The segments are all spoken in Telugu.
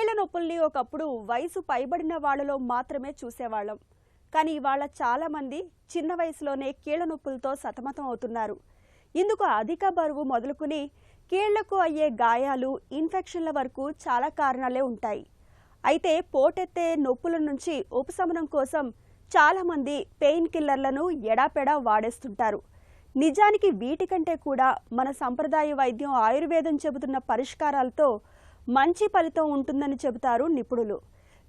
కీళ్ల నొప్పుల్ని ఒకప్పుడు వయసు పైబడిన వాళ్లలో మాత్రమే చూసేవాళ్ళం. కానీ ఇవాళ చాలా మంది చిన్న వయసులోనే కీళ్ల నొప్పులతో సతమతం అవుతున్నారు. ఇందుకు అధిక బరువు మొదలుకుని కీళ్లకు అయ్యే గాయాలు, ఇన్ఫెక్షన్ల వరకు చాలా కారణాలే ఉంటాయి. అయితే పోటెత్తే నొప్పుల నుంచి ఉపశమనం కోసం చాలా మంది పెయిన్ కిల్లర్లను ఎడాపెడా వాడేస్తుంటారు. నిజానికి వీటికంటే కూడా మన సంప్రదాయ వైద్యం ఆయుర్వేదం చెబుతున్న పరిష్కారాలతో మంచి ఫలితం ఉంటుందని చెబుతారు నిపుణులు.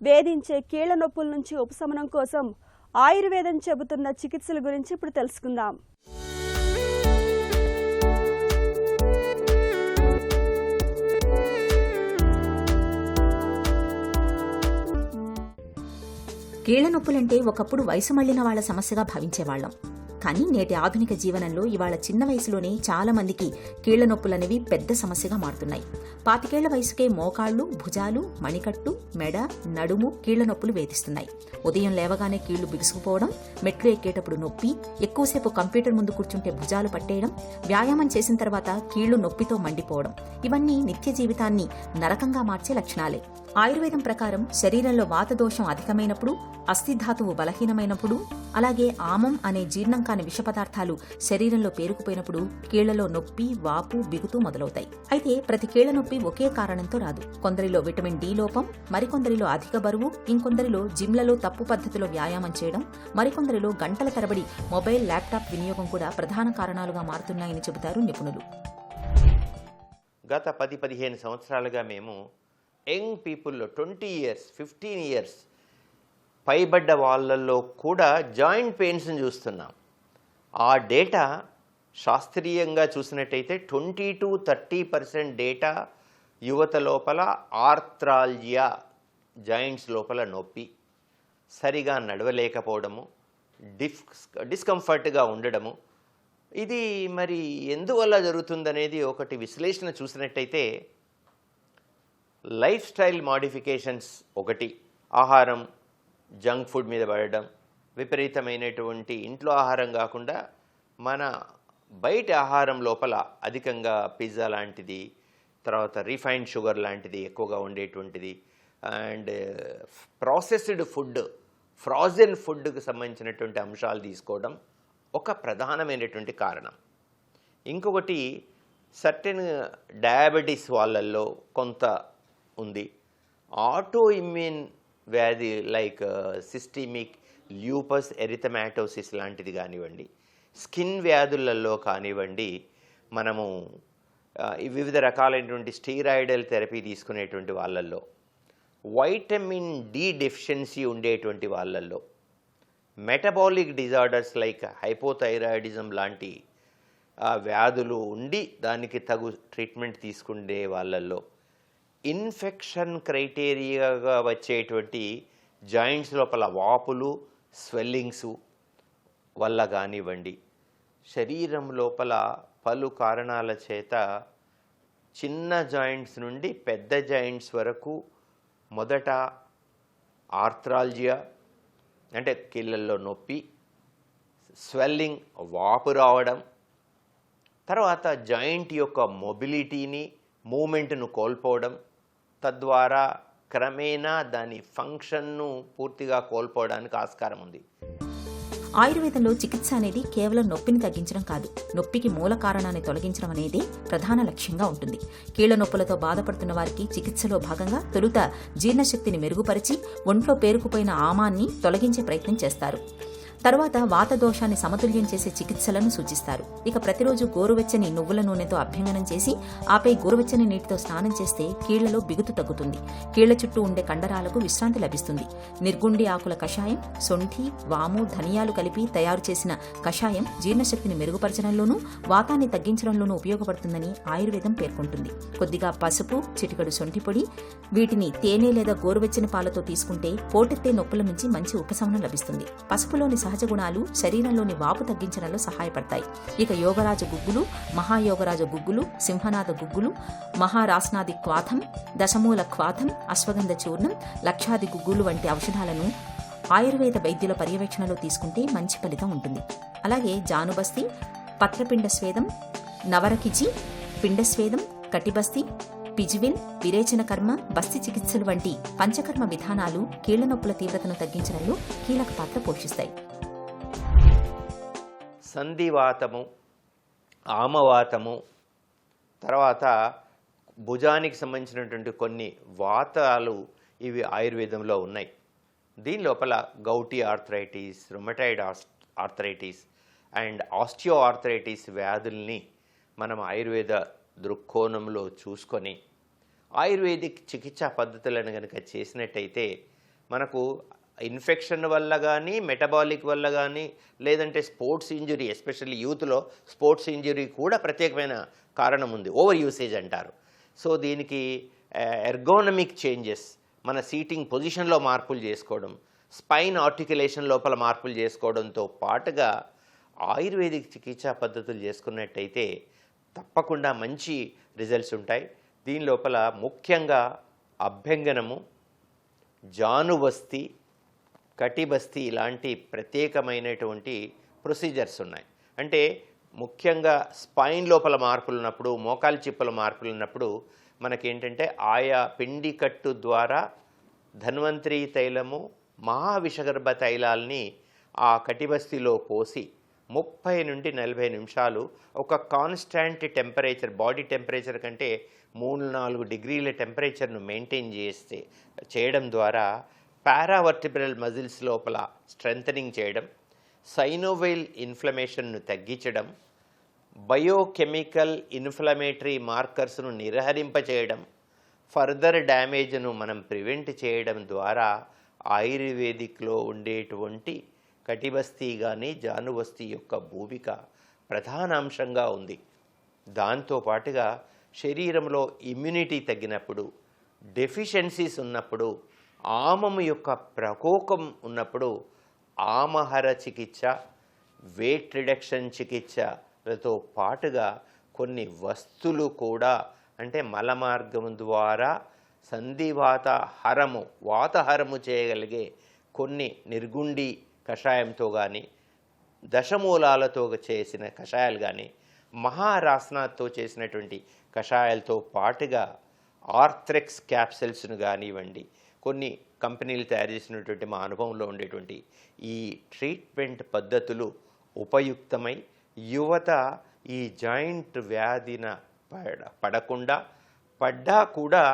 వేధించే కీళ్ల నొప్పుల నుంచి ఉపశమనం కోసం ఆయుర్వేదం చెబుతున్న చికిత్సల గురించి ఇప్పుడు తెలుసుకుందాం. కీళ్ల నొప్పులంటే ఒకప్పుడు వయసు మళ్లిన వాళ్ల సమస్యగా భావించేవాళ్లం. కానీ నేటి ఆధునిక జీవనంలో ఇవాళ చిన్న వయసులోనే చాలా మందికి కీళ్ల నొప్పులనేవి పెద్ద సమస్యగా మారుతున్నాయి. 25 ఏళ్ల వయసుకే మోకాళ్లు, భుజాలు, మణికట్టు, మెడ, నడుము కీళ్ల నొప్పులు వేధిస్తున్నాయి. ఉదయం లేవగానే కీళ్లు బిగుసుకుపోవడం, మెట్లు ఎక్కేటప్పుడు నొప్పి, ఎక్కువసేపు కంప్యూటర్ ముందు కూర్చుంటే భుజాలు పట్టేయడం, వ్యాయామం చేసిన తర్వాత కీళ్లు నొప్పితో మండిపోవడం, ఇవన్నీ నిత్య జీవితాన్ని నరకంగా మార్చే లక్షణాలే. ఆయుర్వేదం ప్రకారం శరీరంలో వాతదోషం అధికమైనప్పుడు, అస్థిధాతువు బలహీనమైనప్పుడు, అలాగే ఆమం అనే జీర్ణం కాని విష పదార్థాలు శరీరంలో పేరుకుపోయినప్పుడు కీళ్లలో నొప్పి, వాపు, బిగుతూ మొదలవుతాయి. అయితే ప్రతి కీళ్ల నొప్పి ఒకే కారణంతో రాదు. కొందరిలో విటమిన్ డి లోపం, మరికొందరిలో అధిక బరువు, ఇంకొందరిలో జిమ్లలో తప్పు పద్ధతిలో వ్యాయామం చేయడం, మరికొందరిలో గంటల తరబడి మొబైల్, ల్యాప్టాప్ వినియోగం కూడా ప్రధాన కారణాలుగా మారుతున్నాయని చెబుతారు నిపుణులు. గత 10-15 సంవత్సరాలుగా మేము యంగ్ పీపుల్లో 20 years, 15 years పైబడ్డ వాళ్ళల్లో కూడా జాయింట్ పెయిన్స్ని చూస్తున్నాం. ఆ డేటా శాస్త్రీయంగా చూసినట్టయితే 20-30% డేటా యువత లోపల ఆర్థ్రాల్జియా, జాయింట్స్ లోపల నొప్పి, సరిగా నడవలేకపోవడము, డిస్కంఫర్ట్గా ఉండడము, ఇది మరి ఎందువల్ల జరుగుతుందనేది ఒకటి విశ్లేషణ చూసినట్టయితే లైఫ్ స్టైల్ మాడిఫికేషన్స్ ఒకటి, ఆహారం జంక్ ఫుడ్ మీద పడడం, విపరీతమైనటువంటి ఇంట్లో ఆహారం కాకుండా మన బయట ఆహారం లోపల అధికంగా పిజ్జా లాంటిది, తర్వాత రిఫైన్డ్ షుగర్ లాంటిది ఎక్కువగా ఉండేటువంటిది, అండ్ ప్రాసెస్డ్ ఫుడ్, ఫ్రోజన్ ఫుడ్కి సంబంధించినటువంటి అంశాలు తీసుకోవడం ఒక ప్రధానమైనటువంటి కారణం. ఇంకొకటి సర్టెన్ డయాబెటీస్ వాళ్ళల్లో కొంత ఉంది. ఆటో ఇమ్యూన్ వ్యాధి లైక్ సిస్టమిక్ ల్యూపస్ ఎరిథమాటోసిస్ లాంటిది కానివ్వండి, స్కిన్ వ్యాధులలో కానివ్వండి, మనము వివిధ రకాలైనటువంటి స్టీరాయిడల్ థెరపీ తీసుకునేటువంటి వాళ్ళల్లో, వైటమిన్ డి డెఫిషియన్సీ ఉండేటువంటి వాళ్ళల్లో, మెటబాలిక్ డిజార్డర్స్ లైక్ హైపోథైరాయిడిజం లాంటి వ్యాధులు ఉండి దానికి తగు ట్రీట్మెంట్ తీసుకునే వాళ్ళల్లో, ఇన్ఫెక్షన్ క్రైటీరియాగా వచ్చేటువంటి జాయింట్స్ లోపల వాపులు, స్వెల్లింగ్స్ వల్ల కానివ్వండి, శరీరం లోపల పలు కారణాల చేత చిన్న జాయింట్స్ నుండి పెద్ద జాయింట్స్ వరకు మొదట ఆర్థ్రాల్జియా అంటే కీళ్ళల్లో నొప్పి, స్వెల్లింగ్, వాపు రావడం, తర్వాత జాయింట్ యొక్క మొబిలిటీని, మూమెంట్ను కోల్పోవడం, తద్వారా క్రమేణా దాని ఫంక్షన్ను పూర్తిగా కోల్పోవడానికి ఆస్కారం ఉంది. ఆయుర్వేదంలో చికిత్స అనేది కేవలం నొప్పిని తగ్గించడం కాదు, నొప్పికి మూల కారణాన్ని తొలగించడం అనేది ప్రధాన లక్ష్యంగా ఉంటుంది. కీళ్ల నొప్పులతో బాధపడుతున్న వారికి చికిత్సలో భాగంగా తొలుత జీర్ణశక్తిని మెరుగుపరిచి ఒంట్లో పేరుకుపోయిన ఆమాన్ని తొలగించే ప్రయత్నం చేస్తారు. తర్వాత వాతదోషాన్ని సమతుల్యం చేసే చికిత్సలను సూచిస్తారు. ఇక ప్రతిరోజు గోరువెచ్చని నువ్వుల నూనెతో అభ్యంగనం చేసి ఆపై గోరువెచ్చని నీటితో స్నానం చేస్తే కీళ్లలో బిగుతు తగ్గుతుంది. కీళ్ల చుట్టూ ఉండే కండరాలకు విశ్రాంతి లభిస్తుంది. నిర్గుండి ఆకుల కషాయం, సొంఠి, వాము, ధనియాలు కలిపి తయారు చేసిన కషాయం జీర్ణశక్తిని మెరుగుపరచడంలోనూ వాతాన్ని తగ్గించడంలోనూ ఉపయోగపడుతుందని ఆయుర్వేదం పేర్కొంటుంది. కొద్దిగా పసుపు, చిటికెడు సొంఠి పొడి, వీటిని తేనె లేదా గోరువెచ్చని పాలతో తీసుకుంటే పోటెత్తే నొప్పుల నుంచి మంచి ఉపశమనం లభిస్తుంది. పసుపులోని సహజ గుణాలు శరీరంలోని వాపు తగ్గించడంలో సహాయపడతాయి. ఇక యోగరాజ గుగ్గులు, మహాయోగరాజ గుగ్గులు, సింహనాథ గుగ్గులు, మహారాస్నాది క్వాథం, దశమూల క్వాథం, అశ్వగంధ చూర్ణం, లక్షాది గుగ్గులు వంటి ఔషధాలను ఆయుర్వేద వైద్యుల పర్యవేక్షణలో తీసుకుంటే మంచి ఫలితం ఉంటుంది. అలాగే జానుబస్తి, పత్రపిండ స్వేదం, నవరకిచి, పిండస్వేదం, కటిబస్తి, పిజివిల్, విరేచన కర్మ, బస్తి చికిత్సలు వంటి పంచకర్మ విధానాలు కీళ్ల నొప్పుల తీవ్రతను తగ్గించడంలో కీలక పాత్ర పోషిస్తాయి. సంధివాతము, ఆమవాతము, తర్వాత భుజానికి సంబంధించినటువంటి కొన్ని వాతాలు ఇవి ఆయుర్వేదంలో ఉన్నాయి. దీని లోపల gouty arthritis, rheumatoid arthritis and osteoarthritis వ్యాధుల్ని మనం ఆయుర్వేద దృక్కోణంలో చూసుకొని ఆయుర్వేదిక్ చికిత్సా పద్ధతులను కనుక చేసినట్టయితే మనకు ఇన్ఫెక్షన్ వల్ల కానీ, మెటబాలిక్ వల్ల కానీ, లేదంటే స్పోర్ట్స్ ఇంజురీ, ఎస్పెషల్లీ యూత్లో స్పోర్ట్స్ ఇంజురీ కూడా ప్రత్యేకమైన కారణం ఉంది, ఓవర్ యూసేజ్ అంటారు. సో దీనికి ఎర్గోనమిక్ చేంజెస్, మన సీటింగ్ పొజిషన్లో మార్పులు చేసుకోవడం, స్పైన్ ఆర్టికులేషన్ లోపల మార్పులు చేసుకోవడంతో పాటుగా ఆయుర్వేదిక్ చికిత్సా పద్ధతులు చేసుకున్నట్టయితే తప్పకుండా మంచి రిజల్ట్స్ ఉంటాయి. దీని లోపల ముఖ్యంగా అభ్యంగనము, జానుబస్తి, కటిబస్తి ఇలాంటి ప్రత్యేకమైనటువంటి ప్రొసీజర్స్ ఉన్నాయి. అంటే ముఖ్యంగా స్పైన్ లోపల మార్పులు ఉన్నప్పుడు, మోకాలు చిప్పల మార్పులు ఉన్నప్పుడు మనకేంటంటే ఆయా పిండి కట్టు ద్వారా ధన్వంతరి తైలము, మహావిషగర్భ తైలాల్ని ఆ కటిబస్తిలో పోసి 30 నుండి 40 నిమిషాలు ఒక కాన్స్టాంట్ టెంపరేచర్, బాడీ టెంపరేచర్ కంటే 3-4 డిగ్రీల టెంపరేచర్ను మెయింటైన్ చేయడం ద్వారా పారావర్టిబ్రల్ మజిల్స్ లోపల స్ట్రెంథనింగ్ చేయడం, సైనోవైల్ ఇన్ఫ్లమేషన్ను తగ్గించడం, బయోకెమికల్ ఇన్ఫ్లమేటరీ మార్కర్స్ను నిర్హరింపచేయడం, ఫర్దర్ డ్యామేజ్ను మనం ప్రివెంట్ చేయడం ద్వారా ఆయుర్వేదిక్లో ఉండేటువంటి కటిబస్తి కానీ జానుబస్తి యొక్క భూమిక ప్రధానాంశంగా ఉంది. దాంతోపాటుగా శరీరంలో ఇమ్యూనిటీ తగ్గినప్పుడు, డెఫిషియన్సీస్ ఉన్నప్పుడు, ఆమము యొక్క ప్రకోపం ఉన్నప్పుడు ఆమహర చికిత్స, వెయిట్ రిడక్షన్ చికిత్సలతో పాటుగా కొన్ని వస్తువులు కూడా, అంటే మలమార్గం ద్వారా సంధివాత హరము, వాతహరము చేయగలిగే కొన్ని నిర్గుండి కషాయంతో కానీ, దశమూలాలతో చేసిన కషాయాలు కానీ, మహారాసనాతో చేసినటువంటి కషాయాలతో పాటుగా ఆర్థ్రెక్స్ క్యాప్సిల్స్ను కానివ్వండి, కొన్ని కంపెనీలు తయారు చేసినటువంటి మా అనుభవంలో ఉండేటువంటి ఈ ట్రీట్మెంట్ పద్ధతులు ఉపయుక్తమై యువత ఈ జాయింట్ వ్యాధిన పడకుండా, పడ్డా కూడా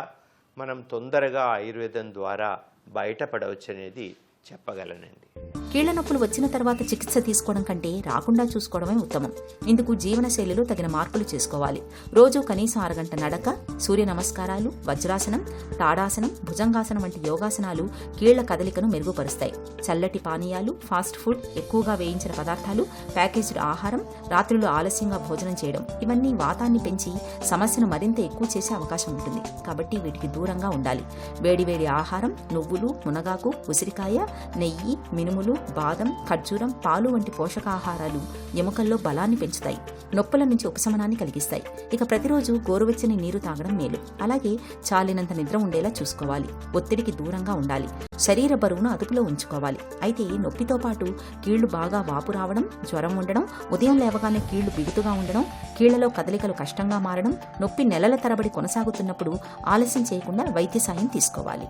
మనం తొందరగా ఆయుర్వేదం ద్వారా బయటపడవచ్చు అనేది చెప్పగలనండి. కీళ్ల నొప్పులు వచ్చిన తర్వాత చికిత్స తీసుకోవడం కంటే రాకుండా చూసుకోవడమే ఉత్తమం. ఇందుకు జీవనశైలిలో తగిన మార్పులు చేసుకోవాలి. రోజు కనీసం 6 గంట నడక, సూర్య నమస్కారాలు, వజ్రాసనం, తాడాసనం, భుజంగాసనం వంటి యోగాసనాలు కీళ్ల కదలికను మెరుగుపరుస్తాయి. చల్లటి పానీయాలు, ఫాస్ట్ ఫుడ్, ఎక్కువగా వేయించిన పదార్థాలు, ప్యాకేజ్డ్ ఆహారం, రాత్రులు ఆలస్యంగా భోజనం చేయడం ఇవన్నీ వాతాన్ని పెంచి సమస్యను మరింత ఎక్కువ చేసే అవకాశం ఉంటుంది. కాబట్టి వీటికి దూరంగా ఉండాలి. వేడివేడి ఆహారం, నువ్వులు, మునగాకు, ఉసిరికాయ, నెయ్యి, మినుములు, బాదం, ఖర్జూరం, పాలు వంటి పోషకాహారాలు ఎముకల్లో బలాన్ని పెంచుతాయి, నొప్పుల నుంచి ఉపశమనాన్ని కలిగిస్తాయి. ఇక ప్రతిరోజు గోరువెచ్చని నీరు తాగడం మేలు. అలాగే చాలినంత నిద్ర ఉండేలా చూసుకోవాలి. ఒత్తిడికి దూరంగా ఉండాలి. శరీర బరువును అదుపులో ఉంచుకోవాలి. అయితే నొప్పితో పాటు కీళ్లు బాగా వాపు రావడం, జ్వరం ఉండడం, ఉదయం లేవగానే కీళ్లు బిగుతుగా ఉండడం, కీళ్లలో కదలికలు కష్టంగా మారడం, నొప్పి నెలల తరబడి కొనసాగుతున్నప్పుడు ఆలస్యం చేయకుండా వైద్య సాయం తీసుకోవాలి.